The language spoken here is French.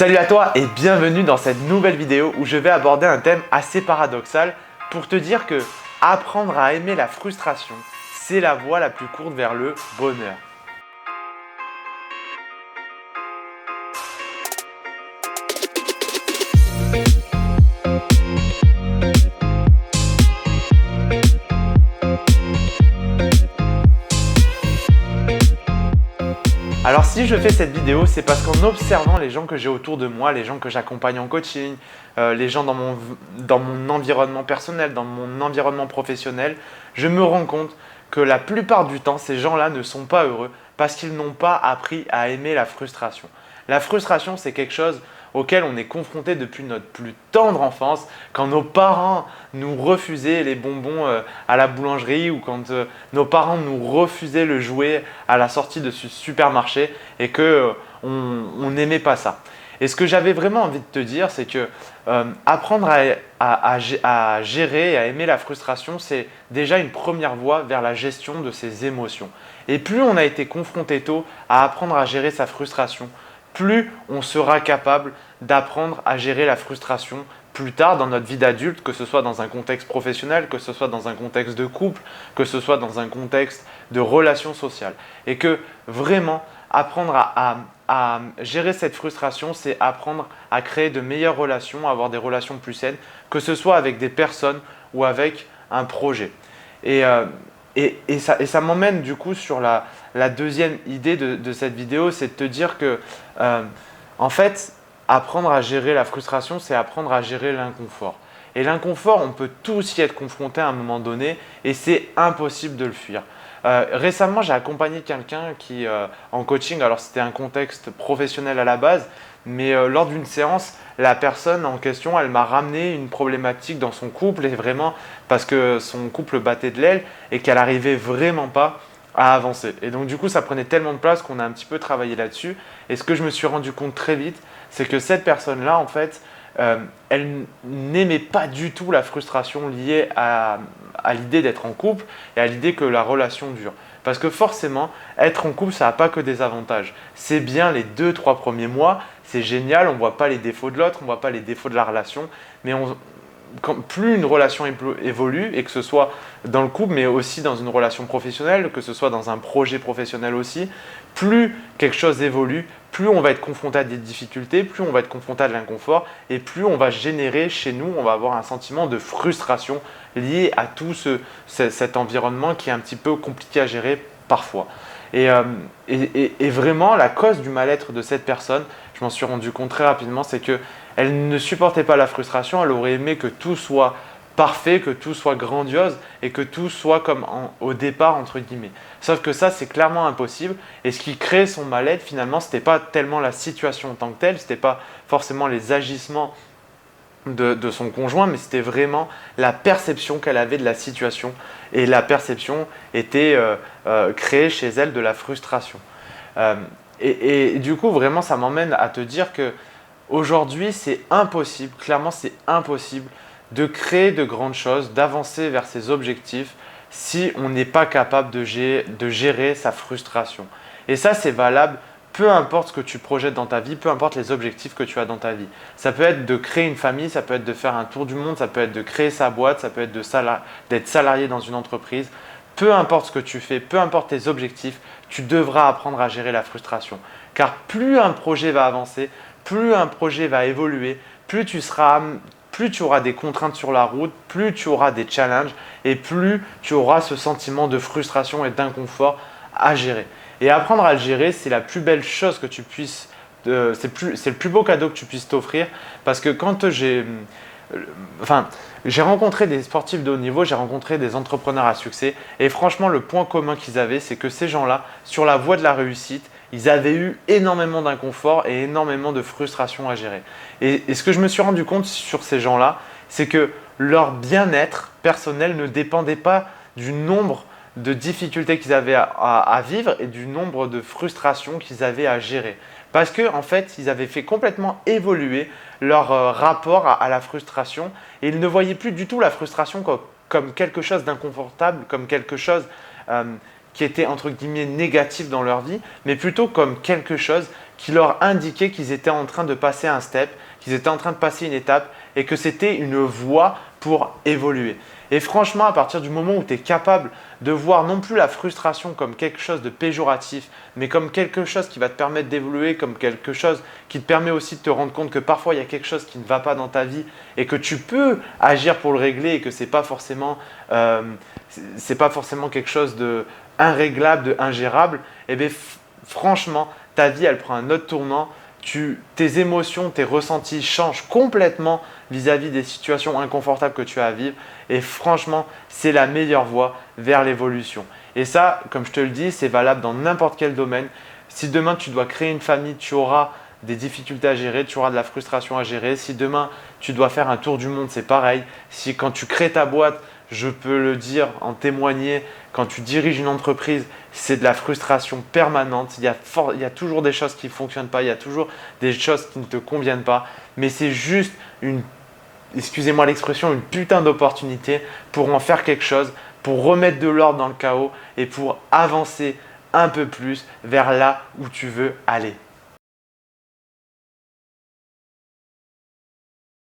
Salut à toi et bienvenue dans cette nouvelle vidéo où je vais aborder un thème assez paradoxal pour te dire que apprendre à aimer la frustration, c'est la voie la plus courte vers le bonheur. Alors si je fais cette vidéo, c'est parce qu'en observant les gens que j'ai autour de moi, les gens que j'accompagne en coaching, les gens dans mon environnement personnel, dans mon environnement professionnel, je me rends compte que la plupart du temps, ces gens-là ne sont pas heureux parce qu'ils n'ont pas appris à aimer la frustration. La frustration, c'est quelque chose auquel on est confronté depuis notre plus tendre enfance, quand nos parents nous refusaient les bonbons à la boulangerie ou quand nos parents nous refusaient le jouet à la sortie de ce supermarché et qu'on n'aimait pas ça. Et ce que j'avais vraiment envie de te dire, c'est que apprendre à gérer et à aimer la frustration, c'est déjà une première voie vers la gestion de ses émotions. Et plus on a été confronté tôt à apprendre à gérer sa frustration, plus on sera capable d'apprendre à gérer la frustration plus tard dans notre vie d'adulte, que ce soit dans un contexte professionnel, que ce soit dans un contexte de couple, que ce soit dans un contexte de relation sociale. Et que vraiment, apprendre à gérer cette frustration, c'est apprendre à créer de meilleures relations, à avoir des relations plus saines, que ce soit avec des personnes ou avec un projet. Et ça m'emmène du coup sur la deuxième idée de cette vidéo, c'est de te dire que en fait, apprendre à gérer la frustration, c'est apprendre à gérer l'inconfort. Et l'inconfort, on peut tous y être confronté à un moment donné et c'est impossible de le fuir. Récemment, j'ai accompagné quelqu'un qui, en coaching, alors c'était un contexte professionnel à la base, mais lors d'une séance, la personne en question, elle m'a ramené une problématique dans son couple et vraiment parce que son couple battait de l'aile et qu'elle n'arrivait vraiment pas à avancer. Et donc du coup, ça prenait tellement de place qu'on a un petit peu travaillé là-dessus. Et ce que je me suis rendu compte très vite, c'est que cette personne-là, en fait, elle n'aimait pas du tout la frustration liée à l'idée d'être en couple et à l'idée que la relation dure. Parce que forcément, être en couple, ça n'a pas que des avantages. C'est bien les 2-3 premiers mois, c'est génial, on ne voit pas les défauts de l'autre, on ne voit pas les défauts de la relation, mais plus une relation évolue, et que ce soit dans le couple, mais aussi dans une relation professionnelle, que ce soit dans un projet professionnel aussi, plus quelque chose évolue, plus on va être confronté à des difficultés, plus on va être confronté à de l'inconfort, et plus on va générer chez nous, on va avoir un sentiment de frustration lié à tout cet environnement qui est un petit peu compliqué à gérer parfois. Et vraiment, la cause du mal-être de cette personne, je m'en suis rendu compte très rapidement, c'est qu'elle ne supportait pas la frustration, elle aurait aimé que tout soit parfait, que tout soit grandiose et que tout soit comme au départ, entre guillemets. Sauf que ça, c'est clairement impossible. Et ce qui crée son mal-être, finalement, ce n'était pas tellement la situation en tant que telle, ce n'était pas forcément les agissements de son conjoint, mais c'était vraiment la perception qu'elle avait de la situation. Et la perception était créée chez elle de la frustration. Et du coup, vraiment, ça m'emmène à te dire que aujourd'hui, c'est impossible, clairement, c'est impossible de créer de grandes choses, d'avancer vers ses objectifs si on n'est pas capable de gérer sa frustration. Et ça, c'est valable peu importe ce que tu projettes dans ta vie, peu importe les objectifs que tu as dans ta vie. Ça peut être de créer une famille, ça peut être de faire un tour du monde, ça peut être de créer sa boîte, ça peut être d'être salarié dans une entreprise. Peu importe ce que tu fais, peu importe tes objectifs, tu devras apprendre à gérer la frustration. Car plus un projet va avancer, plus un projet va évoluer, plus tu auras des contraintes sur la route, plus tu auras des challenges et plus tu auras ce sentiment de frustration et d'inconfort à gérer. Et apprendre à le gérer, c'est la plus belle chose que tu puisses, c'est le plus beau cadeau que tu puisses t'offrir parce que quand j'ai rencontré des sportifs de haut niveau, j'ai rencontré des entrepreneurs à succès et franchement, le point commun qu'ils avaient, c'est que ces gens-là, sur la voie de la réussite, ils avaient eu énormément d'inconfort et énormément de frustration à gérer. Et ce que je me suis rendu compte sur ces gens-là, c'est que leur bien-être personnel ne dépendait pas du nombre de difficultés qu'ils avaient à vivre et du nombre de frustrations qu'ils avaient à gérer. Parce qu'en fait, ils avaient fait complètement évoluer leur rapport à la frustration et ils ne voyaient plus du tout la frustration comme quelque chose d'inconfortable, comme quelque chose qui était entre guillemets négatif dans leur vie, mais plutôt comme quelque chose qui leur indiquait qu'ils étaient en train de passer un step, qu'ils étaient en train de passer une étape et que c'était une voie pour évoluer. Et franchement, à partir du moment où tu es capable de voir non plus la frustration comme quelque chose de péjoratif, mais comme quelque chose qui va te permettre d'évoluer, comme quelque chose qui te permet aussi de te rendre compte que parfois il y a quelque chose qui ne va pas dans ta vie et que tu peux agir pour le régler et que ce n'est pas forcément quelque chose de irréglable, de ingérable, et bien franchement, ta vie elle prend un autre tournant. Tes émotions, tes ressentis changent complètement vis-à-vis des situations inconfortables que tu as à vivre. Et franchement, c'est la meilleure voie vers l'évolution. Et ça, comme je te le dis, c'est valable dans n'importe quel domaine. Si demain tu dois créer une famille, tu auras des difficultés à gérer, tu auras de la frustration à gérer. Si demain tu dois faire un tour du monde, c'est pareil. Si quand tu crées ta boîte, je peux le dire, en témoigner, quand tu diriges une entreprise, c'est de la frustration permanente. Il y a toujours des choses qui ne fonctionnent pas, il y a toujours des choses qui ne te conviennent pas. Mais c'est juste excusez-moi l'expression, une putain d'opportunité pour en faire quelque chose, pour remettre de l'ordre dans le chaos et pour avancer un peu plus vers là où tu veux aller.